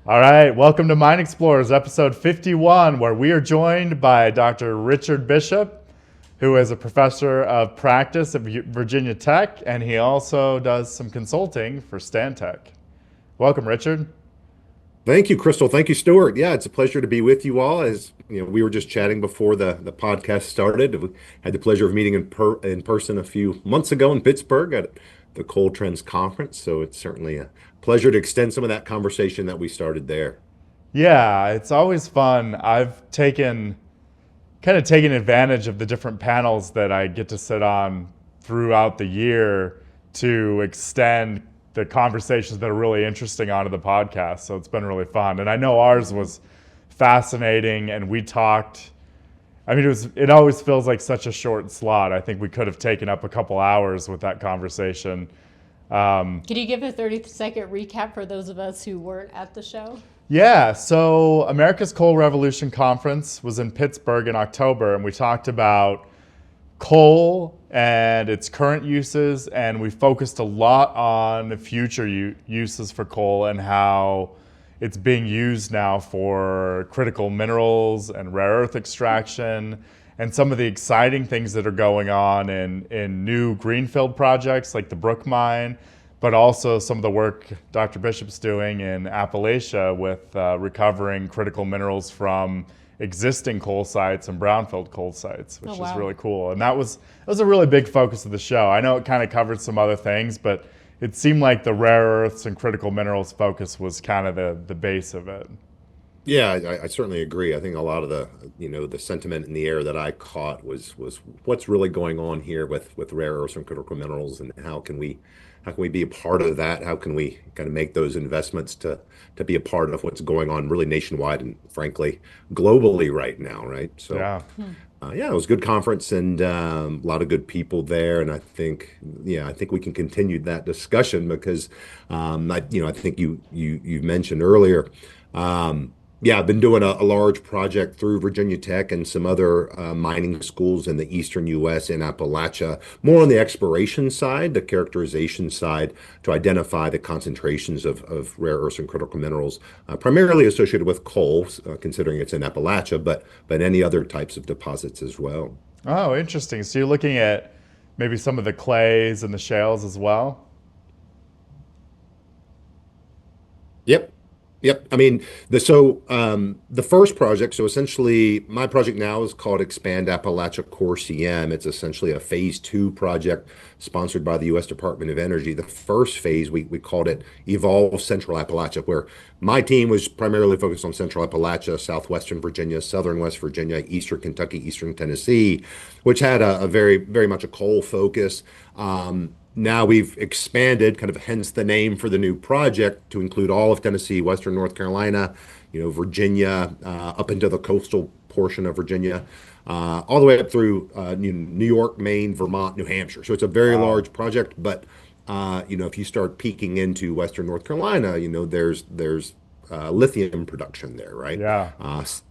All right, welcome to Mine Explorers, episode 51, where we are joined by Dr. Richard Bishop, who is a professor of practice at Virginia Tech, and he also does some consulting for Stantec. Welcome, Richard. Thank you, Crystal. Thank you, Stuart. Yeah, it's a pleasure to be with you all. As you know, we were just chatting before the podcast started. We had the pleasure of meeting in person a few months ago in Pittsburgh at the Coal Trends Conference. So it's certainly a pleasure to extend some of that conversation that we started there. Yeah, it's always fun. I've taken advantage of the different panels that I get to sit on throughout the year to extend the conversations that are really interesting onto the podcast. So it's been really fun. And I know ours was fascinating, and we talked, it always feels like such a short slot. I think we could have taken up a couple hours with that conversation. Can you give a 30-second recap for those of us who weren't at the show? Yeah, so America's Coal Revolution Conference was in Pittsburgh in October, and we talked about coal and its current uses, and we focused a lot on future uses for coal and how it's being used now for critical minerals and rare earth extraction, and some of the exciting things that are going on in new greenfield projects like the Brook Mine, but also some of the work Dr. Bishop's doing in Appalachia with recovering critical minerals from existing coal sites and brownfield coal sites, which is really cool. And that was a really big focus of the show. I know it kind of covered some other things, but it seemed like the rare earths and critical minerals focus was kind of the base of it. Yeah, I certainly agree. I think a lot of the sentiment in the air that I caught was what's really going on here with rare earths and critical minerals, and how can we be a part of that? How can we kind of make those investments to be a part of what's going on really nationwide and frankly globally right now, right? So Yeah. yeah, it was a good conference, and a lot of good people there. And I think we can continue that discussion because I think you mentioned earlier. Yeah, I've been doing a large project through Virginia Tech and some other mining schools in the Eastern U.S. in Appalachia, more on the exploration side, the characterization side, to identify the concentrations of rare earths and critical minerals, primarily associated with coal, considering it's in Appalachia, but any other types of deposits as well. Oh, interesting. So you're looking at maybe some of the clays and the shales as well? Yep. Yep. I mean, the first project, so essentially my project now is called Expand Appalachia Core CM. It's essentially a phase 2 project sponsored by the U.S. Department of Energy. The first phase, we called it Evolve Central Appalachia, where my team was primarily focused on Central Appalachia, Southwestern Virginia, Southern West Virginia, Eastern Kentucky, Eastern Tennessee, which had a very, very much a coal focus. Now we've expanded, kind of hence the name for the new project, to include all of Tennessee, Western North Carolina, Virginia, up into the coastal portion of Virginia, all the way up through New York, Maine, Vermont, New Hampshire. So it's a very large project, but if you start peeking into Western North Carolina, there's lithium production there, right? Yeah.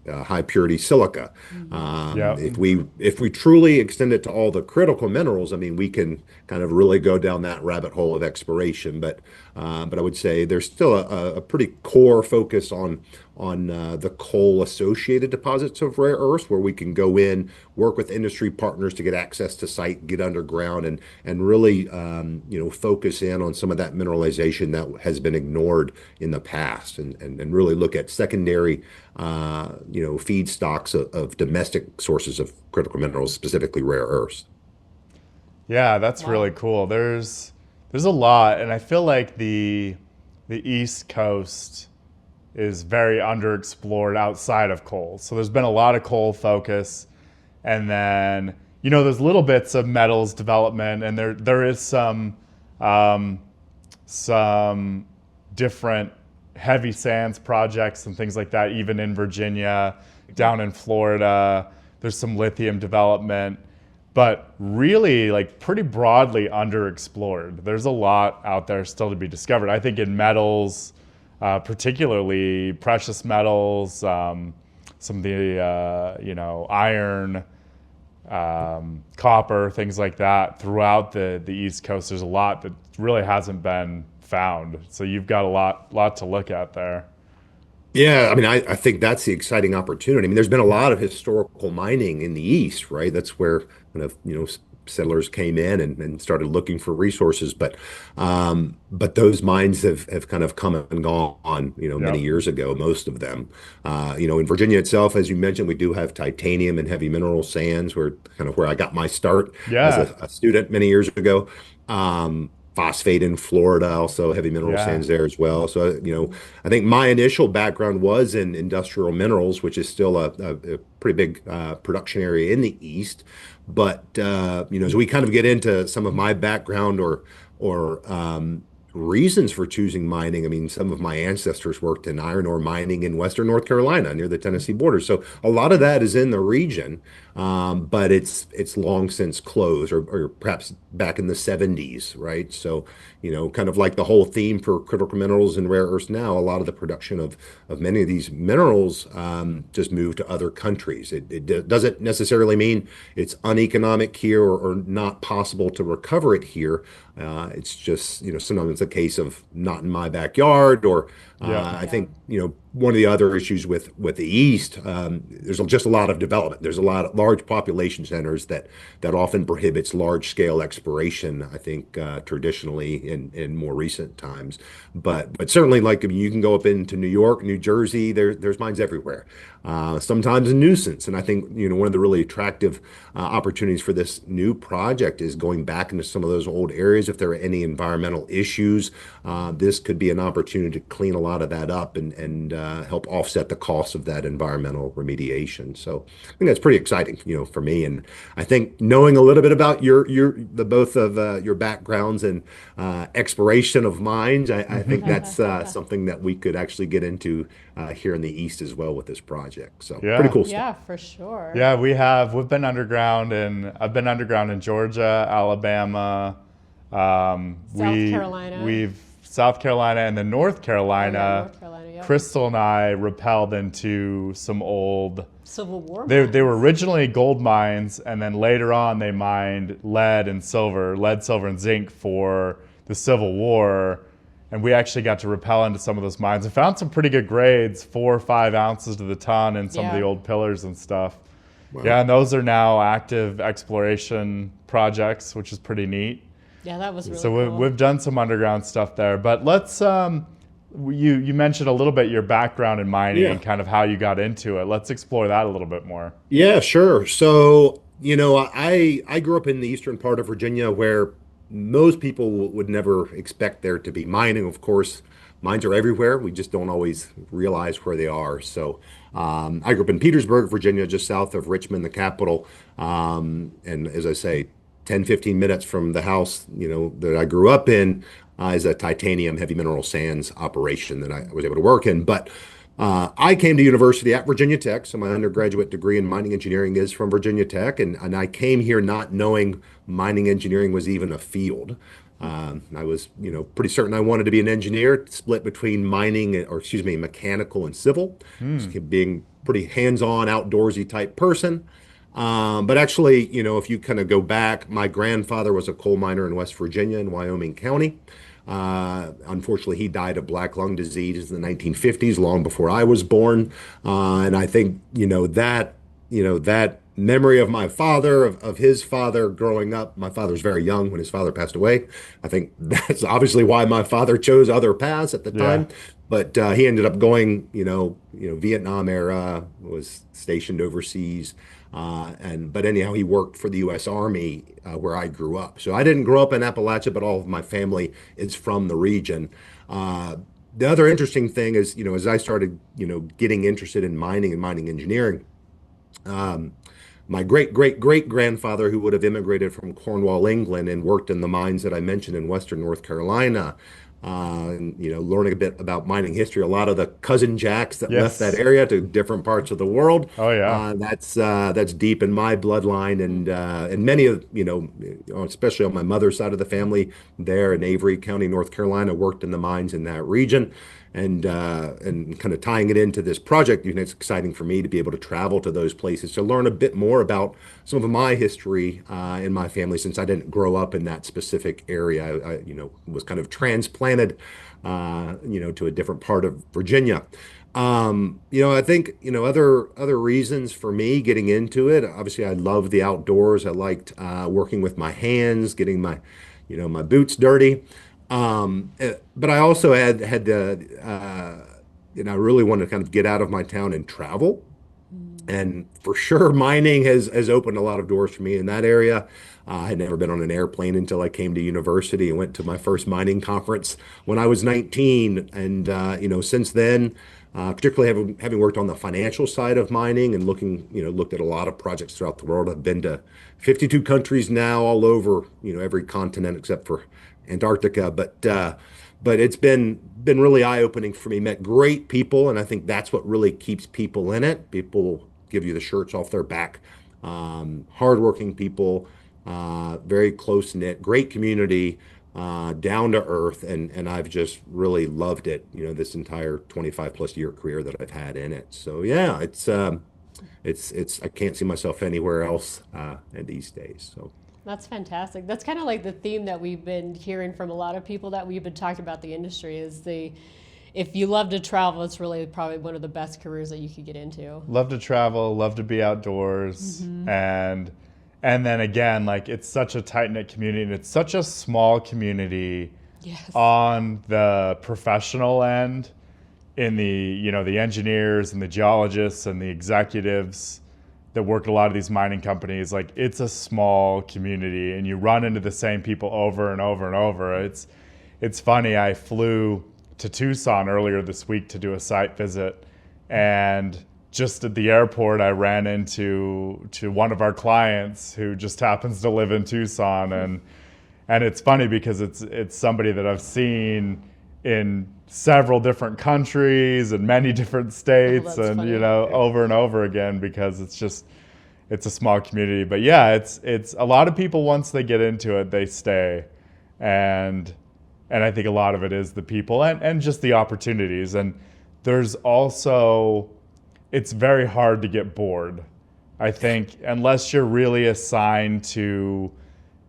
High purity silica. Yeah. If we truly extend it to all the critical minerals, I mean, we can kind of really go down that rabbit hole of exploration. But I would say there's still a pretty core focus on the coal associated deposits of rare earths, where we can go in, work with industry partners to get access to site, get underground, and really focus in on some of that mineralization that has been ignored in the past, and really look at secondary feedstocks of domestic sources of critical minerals, specifically rare earths. Yeah, that's really cool. There's a lot, and I feel like the East Coast is very underexplored outside of coal. So there's been a lot of coal focus, and then there's little bits of metals development, and there is some different heavy sands projects and things like that, even in Virginia, down in Florida. There's some lithium development, but really pretty broadly underexplored. There's a lot out there still to be discovered. I think in metals, particularly precious metals, some of the iron, copper, things like that throughout the East Coast. There's a lot that really hasn't been found. So you've got a lot to look at there. Yeah, I mean, I think that's the exciting opportunity. I mean, there's been a lot of historical mining in the East, right? That's where kind of, settlers came in and started looking for resources. But those mines have kind of come and gone, many Yep. years ago, most of them. In Virginia itself, as you mentioned, we do have titanium and heavy mineral sands, where kind of where I got my start as Yeah. a student many years ago. Phosphate in Florida, also heavy mineral Yeah. sands there as well. So, I think my initial background was in industrial minerals, which is still a pretty big production area in the East. But as we kind of get into some of my background or reasons for choosing mining, I mean, some of my ancestors worked in iron ore mining in Western North Carolina near the Tennessee border. So a lot of that is in the region, but it's long since closed, or perhaps back in the 70s, right? So, kind of like the whole theme for critical minerals and rare earths now, a lot of the production of many of these minerals just move to other countries. It doesn't necessarily mean it's uneconomic here or not possible to recover it here. It's just, sometimes it's a case of not in my backyard, or Yep. I Yeah. think, one of the other issues with the East, there's just a lot of development. There's a lot of large population centers that often prohibits large scale exploration, I think, traditionally in more recent times. But certainly, like, I mean, you can go up into New York, New Jersey, there's mines everywhere. Sometimes a nuisance. And I think, one of the really attractive opportunities for this new project is going back into some of those old areas. If there are any environmental issues, this could be an opportunity to clean a lot of that up and help offset the cost of that environmental remediation. So I think that's pretty exciting, for me. And I think knowing a little bit about the both of your backgrounds and exploration of mines, I think that's something that we could actually get into here in the East as well with this project. So pretty Yeah. cool stuff. Yeah, for sure. Yeah, we've been underground, and I've been underground in Georgia, Alabama. South Carolina. We've South Carolina, and then North Oh yeah, Carolina. North Carolina. Yep. Crystal and I rappelled into some old. Civil War They were mines. originally gold mines, and then later on they mined lead, silver, and zinc for the Civil War. And we actually got to rappel into some of those mines and found some pretty good grades, 4 or 5 ounces to the ton in some of the Yeah. old pillars and stuff. Wow. Yeah, and those are now active exploration projects, which is pretty neat. Yeah, that was really So cool. we've done some underground stuff there. But let's you mentioned a little bit your background in mining Yeah. and kind of how you got into it. Let's explore that a little bit more. Yeah, sure. So, I grew up in the eastern part of Virginia, where most people would never expect there to be mining. Of course, mines are everywhere. We just don't always realize where they are. So, I grew up in Petersburg, Virginia, just south of Richmond, the capital. And as I say, 10, 15 minutes from the house, that I grew up in, is a titanium heavy mineral sands operation that I was able to work in. But I came to university at Virginia Tech, so my undergraduate degree in mining engineering is from Virginia Tech, and I came here not knowing mining engineering was even a field. I was, pretty certain I wanted to be an engineer, split between mining, or excuse me, mechanical and civil, just being pretty hands-on, outdoorsy type person. But actually, if you kind of go back, my grandfather was a coal miner in West Virginia in Wyoming County. Unfortunately, he died of black lung disease in the 1950s, long before I was born. And I think, that memory of my father, of his father growing up, my father was very young when his father passed away. I think that's obviously why my father chose other paths at the Yeah. time. But he ended up going, Vietnam era, was stationed overseas. But anyhow, he worked for the U.S. Army, where I grew up. So I didn't grow up in Appalachia, but all of my family is from the region. The other interesting thing is, as I started, getting interested in mining and mining engineering, um, my great great great grandfather, who would have immigrated from Cornwall, England, and worked in the mines that I mentioned in Western North Carolina, and, learning a bit about mining history, a lot of the cousin jacks that left that Yes. area to different parts of the world. Oh yeah. That's deep in my bloodline, and many of, especially on my mother's side of the family, there in Avery County, North Carolina, worked in the mines in that region. And kind of tying it into this project, it's exciting for me to be able to travel to those places to learn a bit more about some of my history in my family, since I didn't grow up in that specific area. I was kind of transplanted, to a different part of Virginia. I think, other reasons for me getting into it, obviously I love the outdoors. I liked working with my hands, getting my boots dirty. But I also had the, I really wanted to kind of get out of my town and travel. And for sure, mining has opened a lot of doors for me in that area. I had never been on an airplane until I came to university and went to my first mining conference when I was 19. And since then, particularly having worked on the financial side of mining and looked at a lot of projects throughout the world. I've been to 52 countries now, all over, every continent except for Antarctica. But it's been really eye-opening for me. Met great people, and I think that's what really keeps people in it. People give you the shirts off their back. Hardworking people, very close knit, great community, down to earth, and I've just really loved it. This entire 25 plus year career that I've had in it. So yeah, it's I can't see myself anywhere else these days. So. That's fantastic. That's kind of like the theme that we've been hearing from a lot of people that we've been talking about the industry is if you love to travel, it's really probably one of the best careers that you could get into. Love to travel, love to be outdoors, and then again, like it's such a tight-knit community and it's such a small community Yes. on the professional end in the engineers and the geologists and the executives that work at a lot of these mining companies. Like it's a small community and you run into the same people over and over and over. It's funny. I flew to Tucson earlier this week to do a site visit, and just at the airport I ran into one of our clients who just happens to live in Tucson, and it's funny because it's somebody that I've seen in several different countries and many different states, that's and funny. over and over again, because it's a small community. But yeah, it's a lot of people, once they get into it, they stay, and I think a lot of it is the people and just the opportunities. And there's also, it's very hard to get bored. I think unless you're really assigned to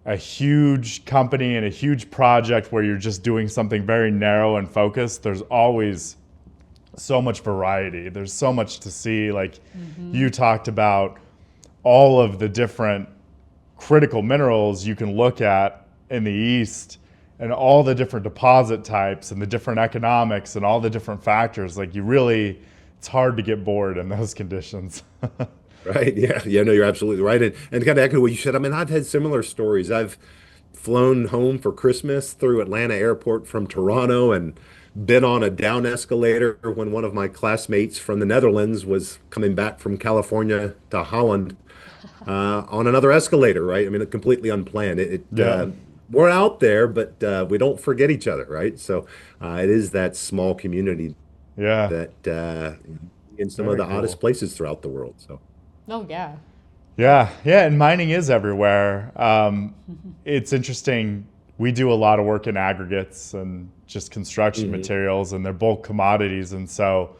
a huge company and a huge project where you're just doing something very narrow and focused, there's always so much variety. There's so much to see. Like you talked about all of the different critical minerals you can look at in the East and all the different deposit types and the different economics and all the different factors. Like it's hard to get bored in those conditions. Right. Yeah. Yeah. No, you're absolutely right. And kind of echo what you said. I mean, I've had similar stories. I've flown home for Christmas through Atlanta Airport from Toronto and been on a down escalator when one of my classmates from the Netherlands was coming back from California to Holland on another escalator, right? I mean, completely unplanned. Yeah. We're out there, but we don't forget each other, right? So it is that small community Yeah. that in some Very of the cool. oddest places throughout the world. So. Oh, yeah. Yeah, yeah, and mining is everywhere. It's interesting. We do a lot of work in aggregates and just construction materials, and they're bulk commodities, and so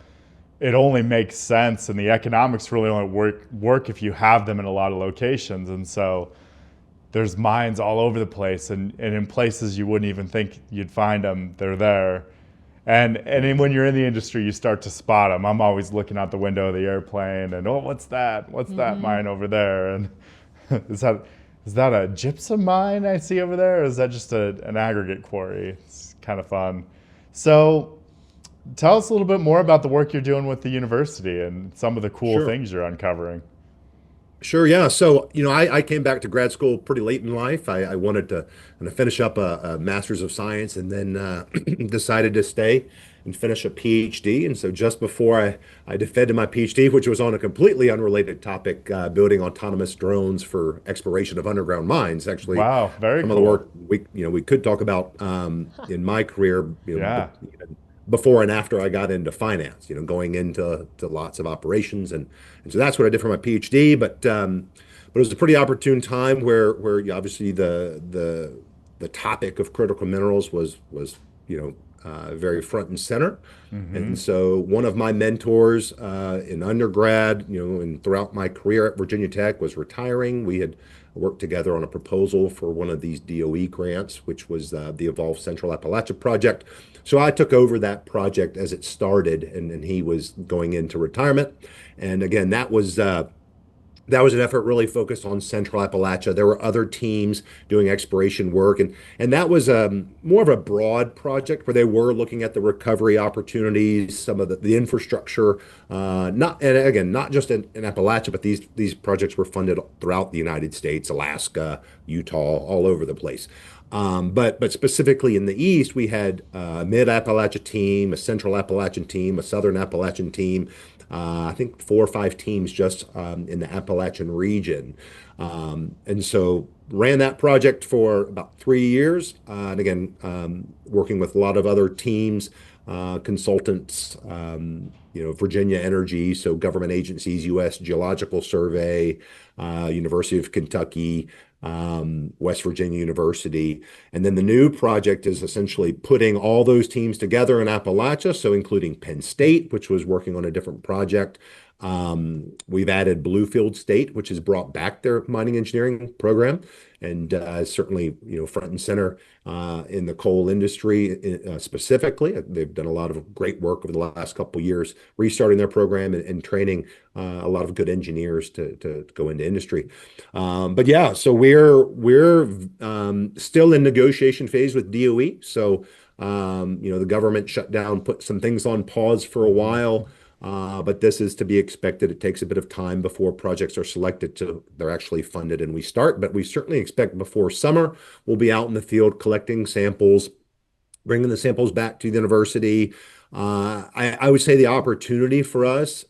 it only makes sense, and the economics really only work if you have them in a lot of locations, and so there's mines all over the place, and in places you wouldn't even think you'd find them, they're there. And then when you're in the industry, you start to spot them. I'm always looking out the window of the airplane and, oh, what's that? What's that mine over there? And is that a gypsum mine I see over there? Or is that just an aggregate quarry? It's kind of fun. So tell us a little bit more about the work you're doing with the university and some of the cool Sure. things you're uncovering. Sure, yeah. So, I came back to grad school pretty late in life. I wanted to kind of finish up a master's of science and then decided to stay and finish a PhD. And so just before I defended my PhD, which was on a completely unrelated topic, building autonomous drones for exploration of underground mines, actually, Wow, very some of the cool. work we could talk about in my career, Yeah. before and after I got into finance, going into lots of operations, and so that's what I did for my PhD. But it was a pretty opportune time where obviously the topic of critical minerals was very front and center. And so one of my mentors in undergrad, and throughout my career at Virginia Tech was retiring. We had worked together on a proposal for one of these DOE grants, which was the Evolve Central Appalachia project. So I took over that project as it started, and he was going into retirement. And again, that was an effort really focused on Central Appalachia. There were other teams doing exploration work, and that was more of a broad project where they were looking at the recovery opportunities, some of the infrastructure, not just in Appalachia, but these projects were funded throughout the United States, Alaska, Utah, all over the place. But specifically in the East, we had a Mid-Appalachia team, a Central Appalachian team, a Southern Appalachian team, I think 4 or 5 teams just in the Appalachian region. And so ran that project for about 3 years. And again, working with a lot of other teams, consultants, Virginia Energy, so government agencies, U.S. Geological Survey, University of Kentucky, West Virginia University. And then the new project is essentially putting all those teams together in Appalachia, so including Penn State, which was working on a different project. We've added Bluefield State, which has brought back their mining engineering program, and certainly, front and center in the coal industry specifically. They've done a lot of great work over the last couple of years, restarting their program and training a lot of good engineers to go into industry. But yeah, so we're still in negotiation phase with DOE. So the government shut down, put some things on pause for a while. But this is to be expected. It takes a bit of time before projects are selected to they're actually funded and we start. But we certainly expect before summer, we'll be out in the field collecting samples, bringing the samples back to the university. I would say the opportunity for us,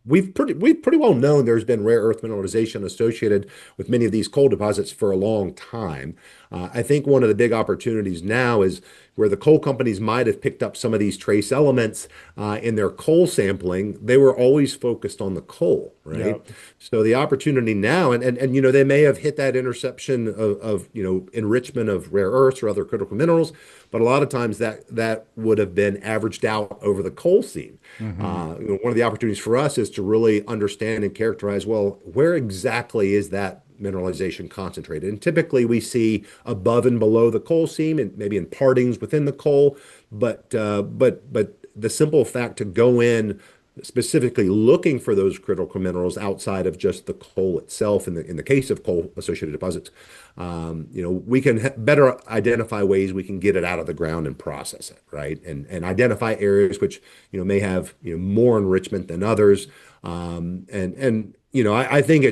we've pretty well known there's been rare earth mineralization associated with many of these coal deposits for a long time. I think one of the big opportunities now is where the coal companies might have picked up some of these trace elements in their coal sampling. They were always focused on the coal, right? Yep. So the opportunity now, and they may have hit that interception of enrichment of rare earths or other critical minerals, but a lot of times that would have been averaged out over the coal seam. One of the opportunities for us is to really understand and characterize, well, where exactly is that mineralization concentrated? And typically we see above and below the coal seam and maybe in partings within the coal, but the simple fact to go in specifically looking for those critical minerals outside of just the coal itself, in the case of coal associated deposits, we can better identify ways we can get it out of the ground and process it, right? And identify areas which may have more enrichment than others. I think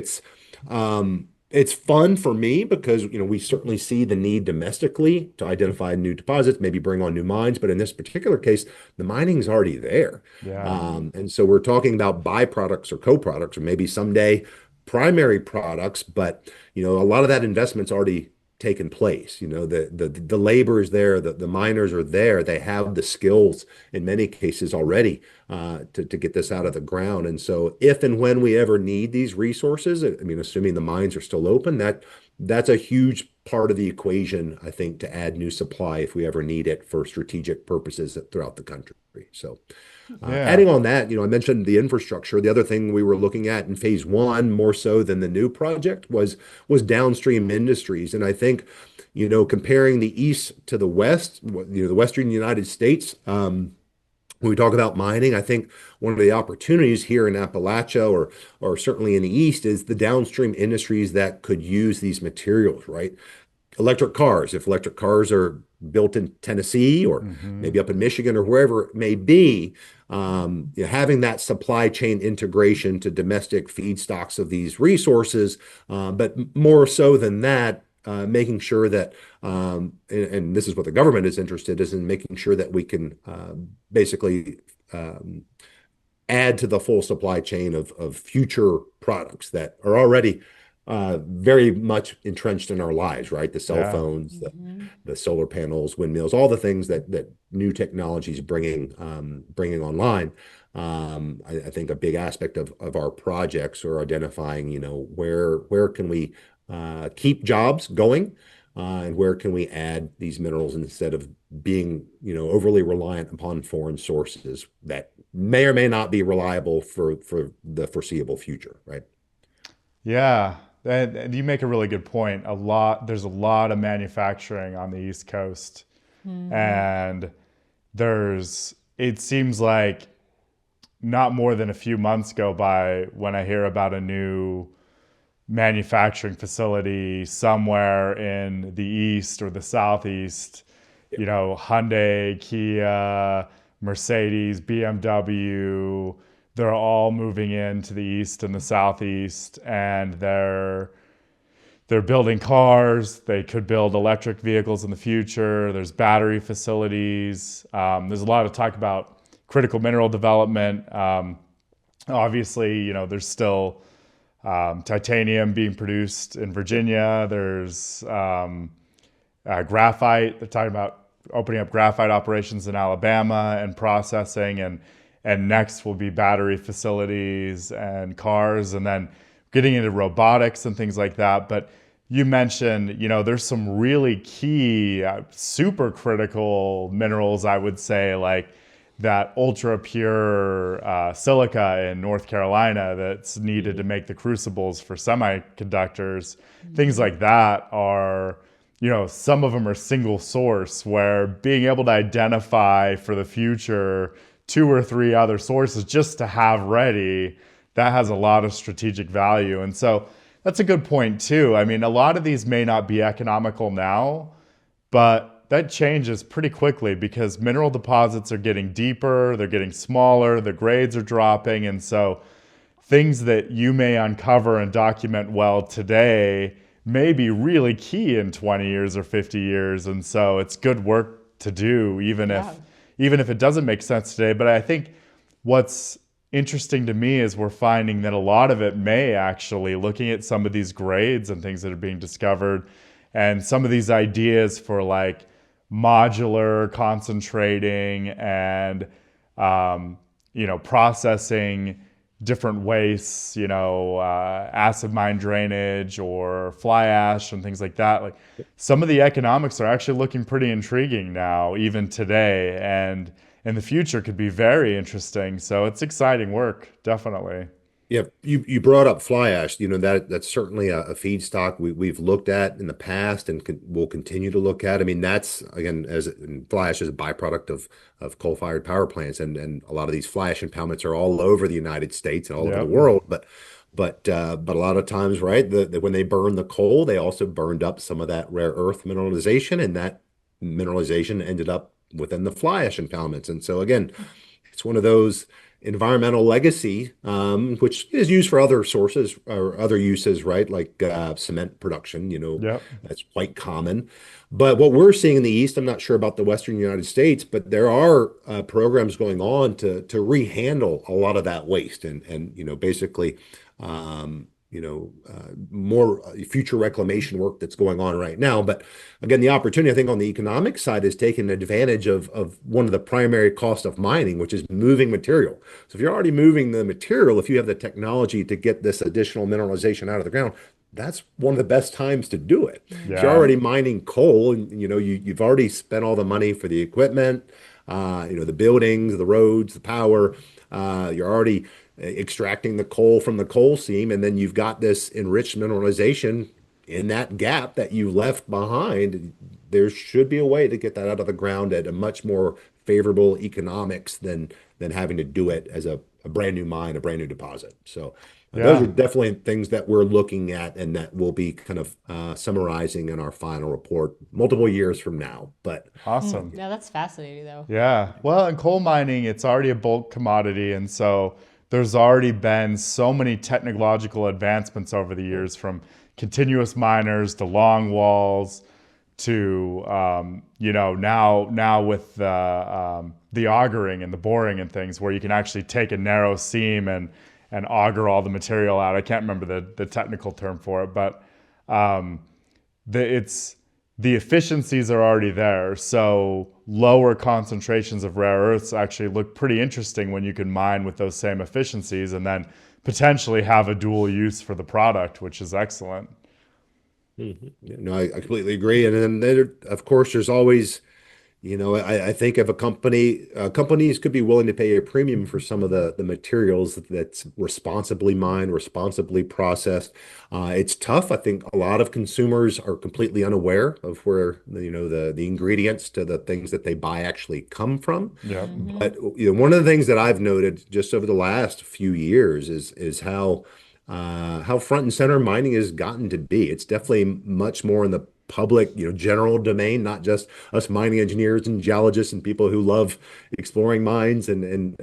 it's fun for me because we certainly see the need domestically to identify new deposits, maybe bring on new mines, but in this particular case, the mining's already there. Yeah. And so we're talking about byproducts or co-products, or maybe someday primary products, but a lot of that investment's already taken place. The labor is there, the miners are there, they have the skills in many cases already to get this out of the ground. And so if and when we ever need these resources, assuming the mines are still open, that's a huge part of the equation, I think, to add new supply if we ever need it for strategic purposes throughout the country. So adding on that, I mentioned the infrastructure. The other thing we were looking at in phase 1, more so than the new project, was downstream industries. And I think, comparing the East to the West, the Western United States, when we talk about mining, I think one of the opportunities here in Appalachia or certainly in the East is the downstream industries that could use these materials, right? Electric cars, if electric cars are built in Tennessee or maybe up in Michigan or wherever it may be, having that supply chain integration to domestic feedstocks of these resources, but more so than that, making sure that, and this is what the government is interested in making sure that we can basically add to the full supply chain of future products that are already very much entrenched in our lives, right? The cell phones, the solar panels, windmills, all the things that new technology is bringing online. I think a big aspect of our projects are identifying, where can we keep jobs going, and where can we add these minerals instead of being, overly reliant upon foreign sources that may or may not be reliable for the foreseeable future, right? Yeah, and you make a really good point. There's a lot of manufacturing on the East Coast, and it seems like not more than a few months go by when I hear about a new manufacturing facility somewhere in the East or the Southeast. Hyundai, Kia, Mercedes, BMW, they're all moving into the East and the Southeast, and they're building cars. They could build electric vehicles in the future. There's battery facilities. There's a lot of talk about critical mineral development. Obviously, there's still titanium being produced in Virginia. There's graphite. They're talking about opening up graphite operations in Alabama and processing, and next will be battery facilities and cars, and then getting into robotics and things like that. But you mentioned, there's some really key, super critical minerals, I would say, like that ultra pure silica in North Carolina that's needed to make the crucibles for semiconductors. Things like that are, some of them are single source, where being able to identify for the future 2 or 3 other sources just to have ready, that has a lot of strategic value. And so that's a good point too. I mean, a lot of these may not be economical now, but that changes pretty quickly because mineral deposits are getting deeper, they're getting smaller, the grades are dropping. And so things that you may uncover and document well today may be really key in 20 years or 50 years. And so it's good work to do, even if it doesn't make sense today. But I think what's interesting to me is we're finding that a lot of it may actually, looking at some of these grades and things that are being discovered, and some of these ideas for like modular concentrating and processing different wastes, acid mine drainage or fly ash and things like that. Like some of the economics are actually looking pretty intriguing now, even today, and in the future could be very interesting. So it's exciting work, definitely. Yeah, you brought up fly ash. That's certainly a feedstock we've looked at in the past and will continue to look at. I mean, that's again, fly ash is a byproduct of coal-fired power plants, and a lot of these fly ash impoundments are all over the United States and all over the world. But a lot of times, right, when they burn the coal, they also burned up some of that rare earth mineralization, and that mineralization ended up within the fly ash impoundments. And so again, it's one of those environmental legacy, which is used for other sources or other uses, right? Like cement production, that's quite common. But what we're seeing in the East, I'm not sure about the Western United States, but there are programs going on to rehandle a lot of that waste and basically, more future reclamation work that's going on right now. But again, the opportunity, I think, on the economic side is taking advantage of one of the primary costs of mining, which is moving material. So if you're already moving the material, if you have the technology to get this additional mineralization out of the ground, that's one of the best times to do it. Yeah. If you're already mining coal and you've already spent all the money for the equipment, the buildings, the roads, the power, you're already extracting the coal from the coal seam, and then you've got this enriched mineralization in that gap that you left behind. There should be a way to get that out of the ground at a much more favorable economics than having to do it as a brand new mine, a brand new deposit. So those are definitely things that we're looking at and that we'll be kind of summarizing in our final report multiple years from now. But awesome. Yeah, that's fascinating though. Yeah. Well, in coal mining, it's already a bulk commodity. And so there's already been so many technological advancements over the years, from continuous miners to long walls to, now with the augering and the boring and things, where you can actually take a narrow seam and auger all the material out. I can't remember the technical term for it, but the efficiencies are already there. So lower concentrations of rare earths actually look pretty interesting when you can mine with those same efficiencies and then potentially have a dual use for the product, which is excellent. Yeah, no, I completely agree. And then there, of course, there's always, I think if companies could be willing to pay a premium for some of the materials that's responsibly mined, responsibly processed. It's tough. I think a lot of consumers are completely unaware of where, the ingredients to the things that they buy actually come from. Yeah. But one of the things that I've noted just over the last few years is how front and center mining has gotten to be. It's definitely much more in the public, general domain, not just us mining engineers and geologists and people who love exploring mines and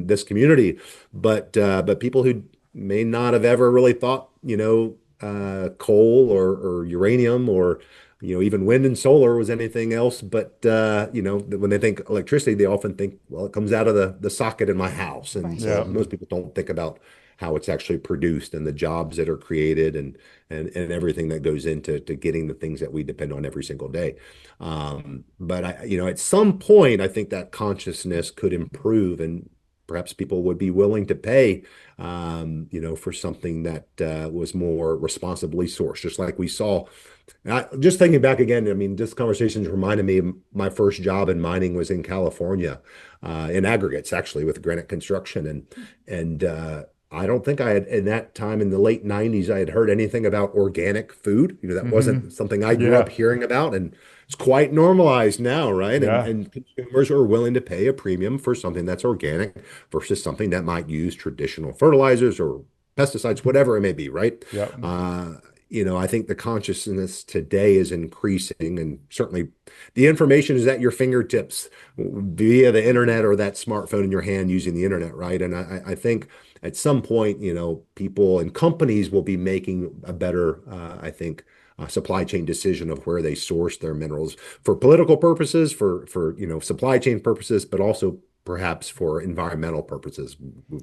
this community, but people who may not have ever really thought, coal or uranium or even wind and solar was anything else. But when they think electricity, they often think, well, it comes out of the socket in my house, and Right. so Yeah. most people don't think about how it's actually produced and the jobs that are created and everything that goes into getting the things that we depend on every single day. But at some point, I think that consciousness could improve, and perhaps people would be willing to pay, for something that was more responsibly sourced, just like we saw. Just thinking back again, I mean, this conversation reminded me of my first job in mining was in California, in aggregates, actually, with granite construction, and I don't think I had in that time in the late 90s, I had heard anything about organic food. That wasn't something I grew up Yeah. hearing about, and it's quite normalized now, right? And Yeah. and consumers are willing to pay a premium for something that's organic versus something that might use traditional fertilizers or pesticides, whatever it may be, right? Yeah. I think the consciousness today is increasing, and certainly the information is at your fingertips via the internet or that smartphone in your hand using the internet, right? And I think at some point, people and companies will be making a better, I think, supply chain decision of where they source their minerals for political purposes, for supply chain purposes, but also perhaps for environmental purposes,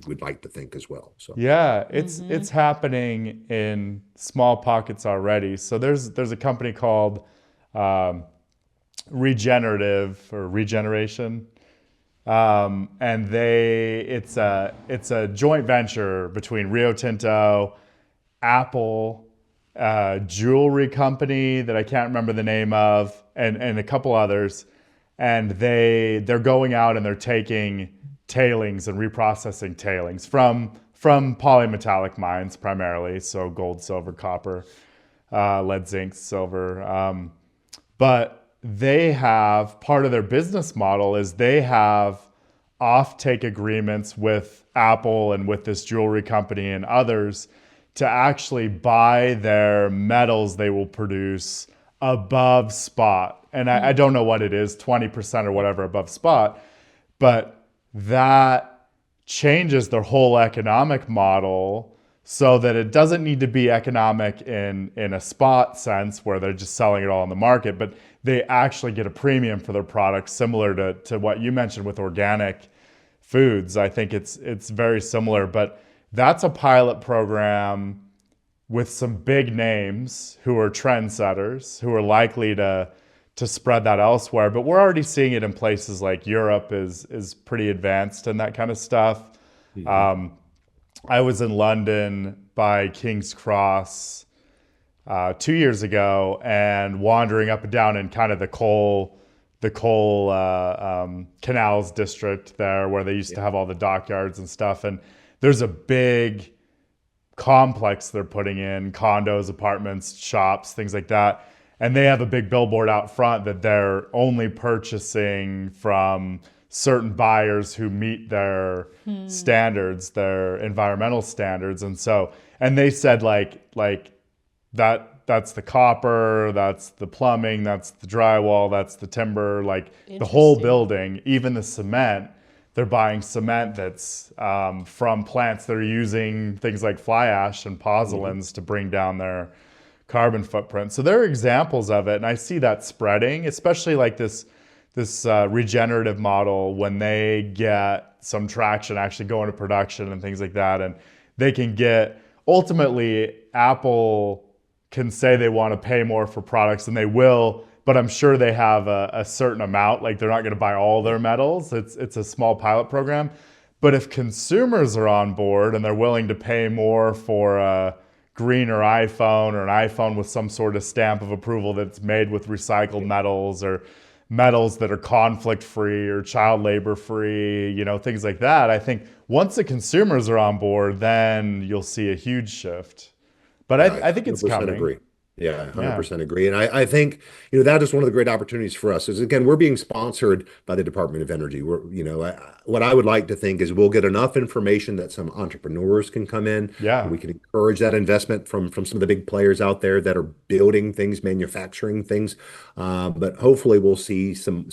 we'd like to think as well. So. Yeah, it's happening in small pockets already. So there's a company called um, Regenerative or Regeneration, and it's a joint venture between Rio Tinto, Apple, jewelry company that I can't remember the name of, and a couple others, and they're going out and they're taking tailings and reprocessing tailings from polymetallic mines primarily, so gold, silver, copper, lead, zinc, silver. But they have part of their business model is they have offtake agreements with Apple and with this jewelry company and others to actually buy their metals they will produce above spot. And I don't know what it is, 20% or whatever above spot, but that changes their whole economic model so that it doesn't need to be economic in a spot sense where they're just selling it all on the market, but they actually get a premium for their products, similar to what you mentioned with organic foods. I think it's very similar, but that's a pilot program with some big names who are trendsetters, who are likely to spread that elsewhere. But we're already seeing it in places like Europe is pretty advanced in that kind of stuff. I was in London by King's Cross 2 years ago and wandering up and down in kind of the coal canals district there where they used to have all the dockyards and stuff. And there's a big complex they're putting in, condos, apartments, shops, things like that. And they have a big billboard out front that they're only purchasing from certain buyers who meet their standards, their environmental standards. And they said like that's the copper, that's the plumbing, that's the drywall, that's the timber, like the whole building, even the cement. They're buying cement that's from plants that are using things like fly ash and pozzolans to bring down their carbon footprint. So there are examples of it, and I see that spreading, especially like this regenerative model when they get some traction, actually go into production and things like that, and they can get, ultimately, Apple can say they want to pay more for products, and they will, but I'm sure they have a certain amount. Like they're not going to buy all their metals. It's a small pilot program. But if consumers are on board and they're willing to pay more for a greener iPhone or an iPhone with some sort of stamp of approval that's made with recycled metals or metals that are conflict free or child labor free, things like that. I think once the consumers are on board, then you'll see a huge shift. But Yeah, I think it's 100% coming. agree. Yeah, Yeah. 100% agree. And I think, that is one of the great opportunities for us is, again, we're being sponsored by the Department of Energy. What I would like to think is we'll get enough information that some entrepreneurs can come in. Yeah. We can encourage that investment from some of the big players out there that are building things, manufacturing things. But hopefully we'll see some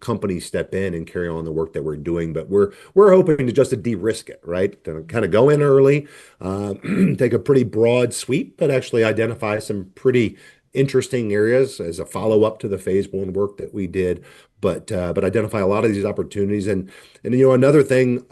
companies step in and carry on the work that we're doing. But we're hoping to just to de-risk it, right? To kind of go in early, take a pretty broad sweep, but actually identify some pretty interesting areas as a follow-up to the phase one work that we did, but identify a lot of these opportunities. And another thing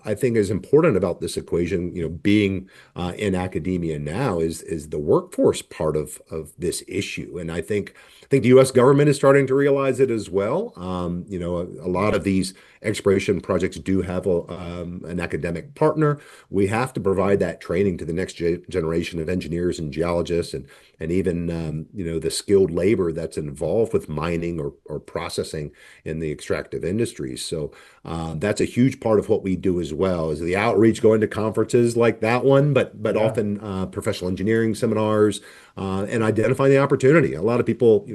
I think is important about this equation, being in academia now is the workforce part of this issue. And I think the U.S. government is starting to realize it as well. A lot of these exploration projects do have an academic partner. We have to provide that training to the next generation of engineers and geologists and even the skilled labor that's involved with mining or processing in the extractive industries. So that's a huge part of what we do as well, is the outreach, going to conferences like that one, but Yeah. often professional engineering seminars and identifying the opportunity. A lot of people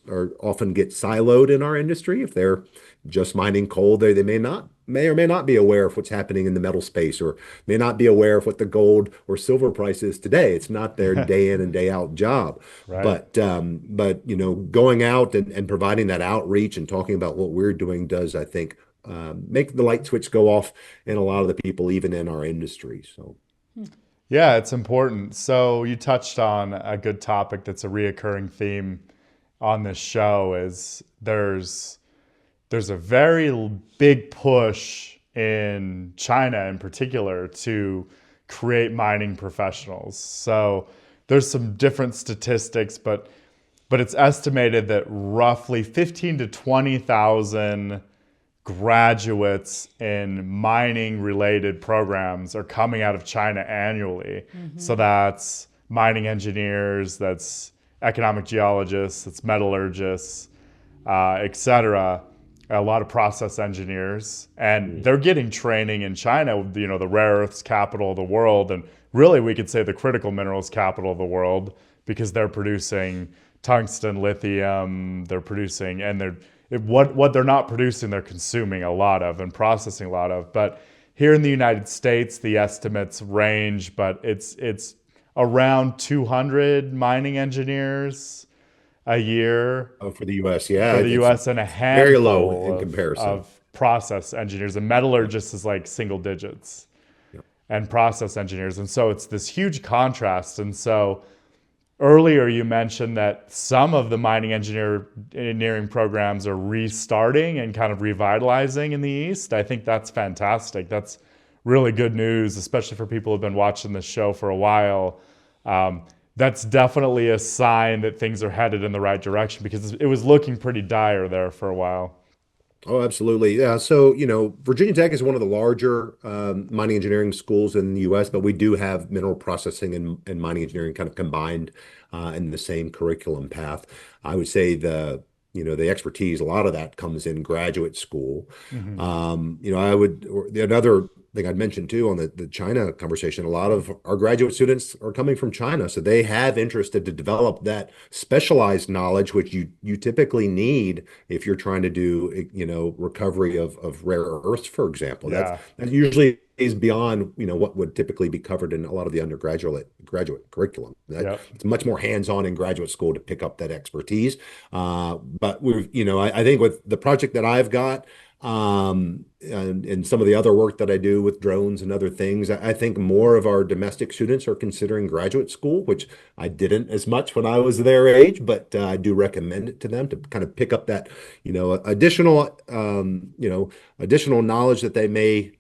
are often get siloed in our industry. If they're just mining coal, they may or may not be aware of what's happening in the metal space, or may not be aware of what the gold or silver price is today. It's not their day in and day out job. Right. But going out and providing that outreach and talking about what we're doing does, I think, make the light switch go off in a lot of the people, even in our industry. So. Yeah, it's important. So you touched on a good topic that's a reoccurring theme on this show is there's a very big push in China in particular to create mining professionals. So there's some different statistics, but it's estimated that roughly 15 to 20,000 graduates in mining related programs are coming out of China annually. Mm-hmm. So that's mining engineers, that's economic geologists, that's metallurgists, et cetera. A lot of process engineers, and they're getting training in China, the rare earths capital of the world, and really we could say the critical minerals capital of the world, because they're producing tungsten, lithium, they're producing, and what they're not producing, they're consuming a lot of and processing a lot of. But here in the United States, the estimates range, but it's around 200 mining engineers a year. Oh, for the U.S., yeah. For the U.S. and a handful very low in comparison of process engineers. And metallurgists is like single digits. Yep. And process engineers. And so it's this huge contrast. And so earlier you mentioned that some of the mining engineering programs are restarting and kind of revitalizing in the East. I think that's fantastic. That's really good news, especially for people who've been watching this show for a while. That's definitely a sign that things are headed in the right direction, because it was looking pretty dire there for a while. Oh, absolutely. Yeah. So, Virginia Tech is one of the larger mining engineering schools in the U.S., but we do have mineral processing and mining engineering kind of combined in the same curriculum path. I would say the expertise, a lot of that comes in graduate school. Mm-hmm. Another thing I'd mention too on the China conversation, a lot of our graduate students are coming from China. So they have interested to develop that specialized knowledge, which you typically need if you're trying to do, recovery of rare earths, for example. Yeah. That usually is beyond, what would typically be covered in a lot of the graduate curriculum. Yep. It's much more hands-on in graduate school to pick up that expertise. But I think with the project that I've got, and some of the other work that I do with drones and other things, I think more of our domestic students are considering graduate school, which I didn't as much when I was their age, but I do recommend it to them to kind of pick up that, additional knowledge that they may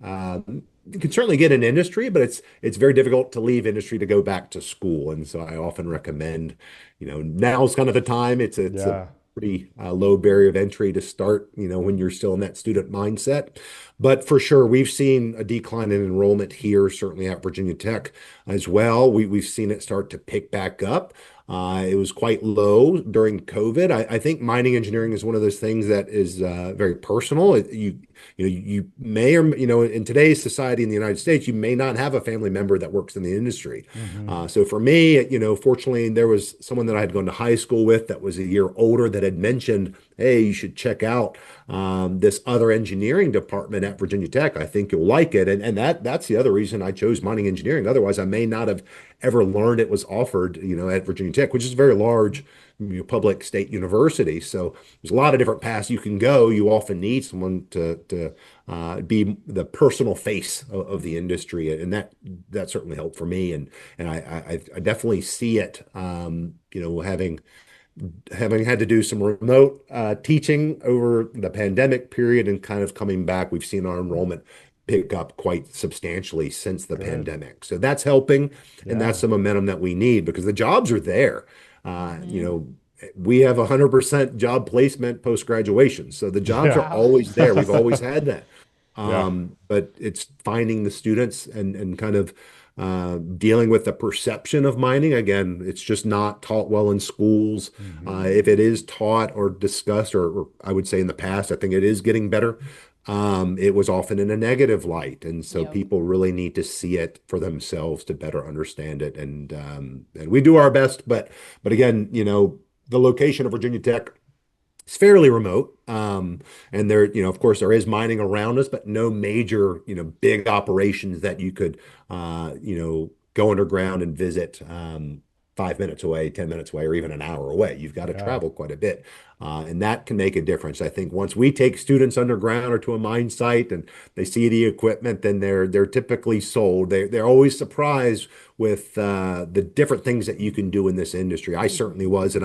you can certainly get in industry, but it's very difficult to leave industry to go back to school. And so I often recommend, now's kind of the time. It's a pretty low barrier of entry to start, when you're still in that student mindset. But for sure, we've seen a decline in enrollment here, certainly at Virginia Tech as well. We've seen it start to pick back up. It was quite low during COVID. I think mining engineering is one of those things that is very personal. You may or in today's society in the United States, you may not have a family member that works in the industry. So for me, fortunately, there was someone that I had gone to high school with that was a year older that had mentioned, hey, you should check out this other engineering department at Virginia Tech. I think you'll like it. And that's the other reason I chose mining engineering. Otherwise, I may not have ever learned it was offered, at Virginia Tech, which is a very large public state university. So there's a lot of different paths you can go. You often need someone to be the personal face of the industry, and that certainly helped for me. And I definitely see it. Having had to do some remote teaching over the pandemic period and kind of coming back, we've seen our enrollment pick up quite substantially since the pandemic. So that's helping, and that's the momentum that we need because the jobs are there. We have 100% job placement post-graduation. So the jobs are always there. We've always had that. But it's finding the students and kind of dealing with the perception of mining. Again, it's just not taught well in schools. If it is taught or discussed, or I would say in the past, I think it is getting better. It was often in a negative light, and so people really need to see it for themselves to better understand it. And we do our best, but again, the location of Virginia Tech is fairly remote, and there, of course, there is mining around us, but no major, big operations that you could, go underground and visit. 5 minutes away, 10 minutes away, or even an hour away. You've got to travel quite a bit. And that can make a difference. I think once we take students underground or to a mine site and they see the equipment, then they're typically sold. They're always surprised with the different things that you can do in this industry. I certainly was, and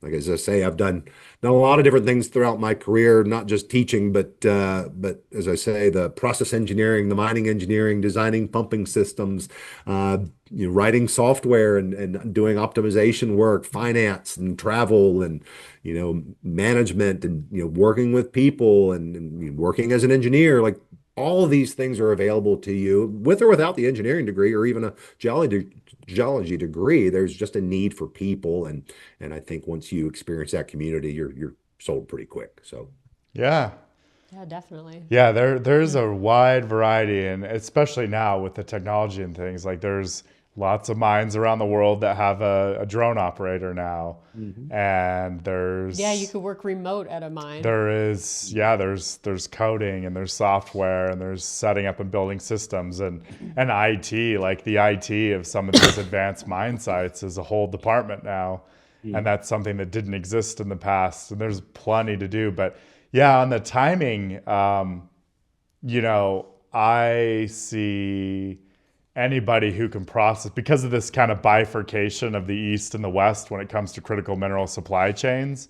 like as I say, I've done a lot of different things throughout my career, not just teaching, but as I say, the process engineering, the mining engineering, designing pumping systems, writing software and doing optimization work, finance and travel and management and working with people and working as an engineer. Like all of these things are available to you with or without the engineering degree or even a geology degree. There's just a need for people, and I think once you experience that community, you're sold pretty quick. So yeah, definitely. Yeah, there's a wide variety, and especially now with the technology and things, like there's lots of mines around the world that have a drone operator now. And there's you could work remote at a mine. There's coding and there's software and there's setting up and building systems and IT, like the IT of some of these advanced mine sites is a whole department now. And that's something that didn't exist in the past, and there's plenty to do. But on the timing, I see anybody who can process, because of this kind of bifurcation of the East and the West when it comes to critical mineral supply chains,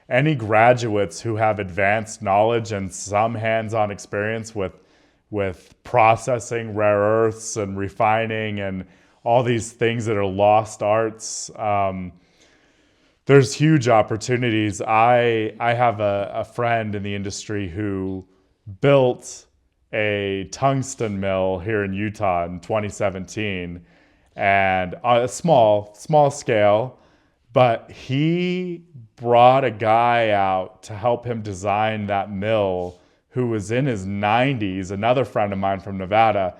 any graduates who have advanced knowledge and some hands-on experience with processing rare earths and refining and all these things that are lost arts, there's huge opportunities. I have a friend in the industry who built a tungsten mill here in Utah in 2017, and a small scale, but he brought a guy out to help him design that mill who was in his 90s, another friend of mine from Nevada,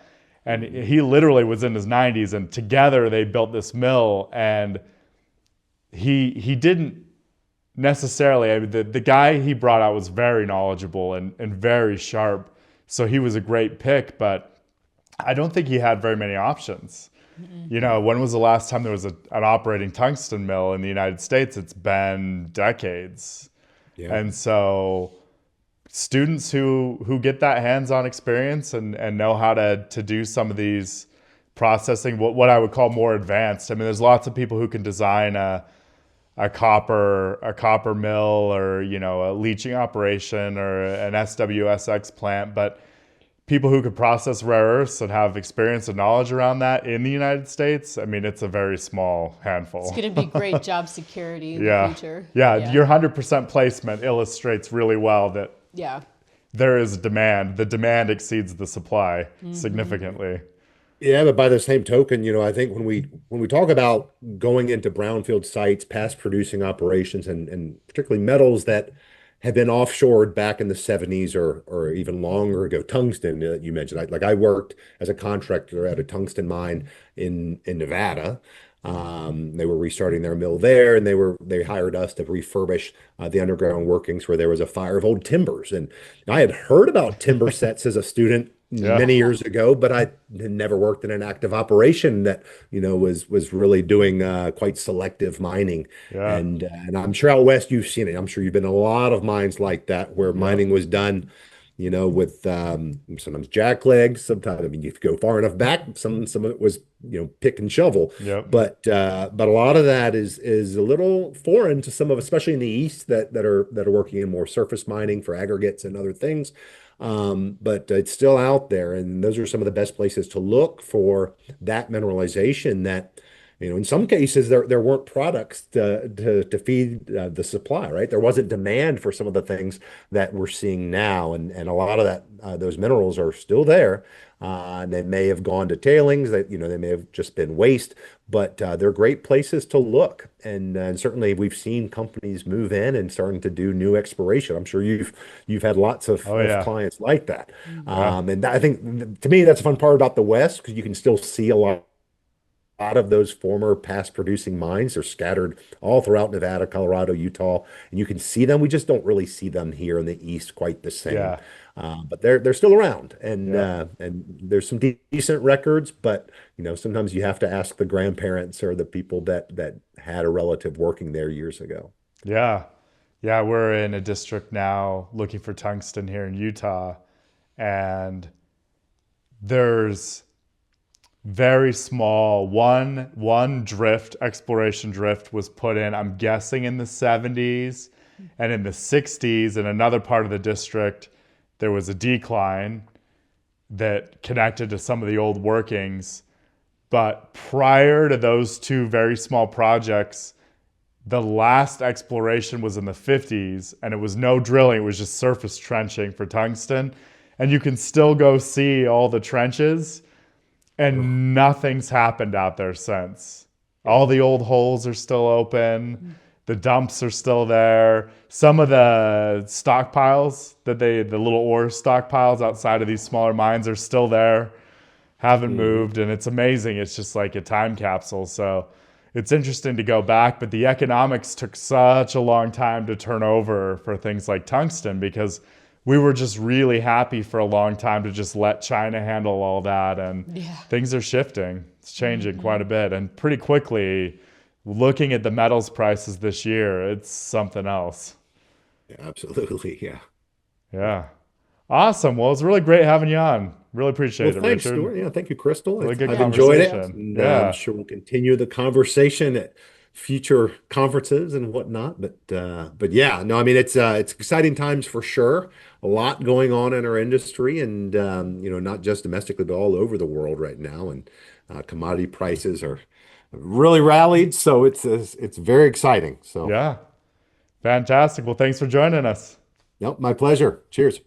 and he literally was in his 90s, and together they built this mill. And he didn't necessarily, the guy he brought out was very knowledgeable and very sharp. So he was a great pick, but I don't think he had very many options. When was the last time there was an operating tungsten mill in the United States? It's been decades. And so students who get that hands-on experience and know how to do some of these processing, what I would call more advanced. I mean, there's lots of people who can design a copper mill or a leaching operation or an SWSX plant, but people who could process rare earths and have experience and knowledge around that in the United States, I mean, it's a very small handful. It's going to be great job security in the future. Your 100% placement illustrates really well that there is demand. The demand exceeds the supply significantly. Yeah, but by the same token, I think when we talk about going into brownfield sites, past producing operations, and particularly metals that have been offshored back in the 70s or even longer ago, tungsten that you mentioned. I worked as a contractor at a tungsten mine in Nevada. They were restarting their mill there, and they hired us to refurbish the underground workings where there was a fire of old timbers. And I had heard about timber sets as a student Yeah. many years ago, but I had never worked in an active operation that was really doing quite selective mining. Yeah. And I'm sure out west you've seen it. I'm sure you've been in a lot of mines like that where Yep. mining was done, with sometimes jacklegs. Sometimes, I mean, if you go far enough back, some of it was pick and shovel. Yep. But a lot of that is a little foreign to some of, especially in the east that are working in more surface mining for aggregates and other things. But it's still out there, and those are some of the best places to look for that mineralization that, in some cases there weren't products to feed the supply, right? There wasn't demand for some of the things that we're seeing now, and a lot of those minerals are still there. And they may have gone to tailings, that they may have just been waste, but they're great places to look. And certainly we've seen companies move in and starting to do new exploration. I'm sure you've had lots Oh of yeah. clients like that. Yeah. And I think to me that's a fun part about the West, because you can still see a lot of those former past producing mines are scattered all throughout Nevada, Colorado, Utah, and you can see them. We just don't really see them here in the East quite the same. Yeah. But they're still around, and Yeah. there's some decent records. But sometimes you have to ask the grandparents or the people that had a relative working there years ago. Yeah. Yeah. We're in a district now looking for tungsten here in Utah, and there's very small one drift, exploration drift, was put in, I'm guessing in the 70s, and in the 60s in another part of the district there was a decline that connected to some of the old workings. But prior to those two very small projects, the last exploration was in the 50s, and it was no drilling, it was just surface trenching for tungsten, and you can still go see all the trenches, and nothing's happened out there since. All the old holes are still open. The dumps are still there. Some of the stockpiles the little ore stockpiles outside of these smaller mines are still there, haven't moved. And it's amazing. It's just like a time capsule. So it's interesting to go back, but the economics took such a long time to turn over for things like tungsten, because we were just really happy for a long time to just let China handle all that. And Yeah. things are shifting. It's changing quite a bit. And pretty quickly, looking at the metals prices this year, it's something else. Yeah, absolutely, yeah. Yeah. Awesome. Well, it's really great having you on. Really Well, appreciate it, thanks, Richard. Stuart. Yeah, thank you, Crystal. Really good I've enjoyed it, conversation. and I'm Yeah. sure we'll continue the conversation at future conferences and whatnot. But yeah, no, I mean it's exciting times for sure. A lot going on in our industry, and not just domestically, but all over the world right now. And commodity prices are really rallied, so it's very exciting. So, Yeah. Fantastic. Well, thanks for joining us. yep, my pleasure. Cheers.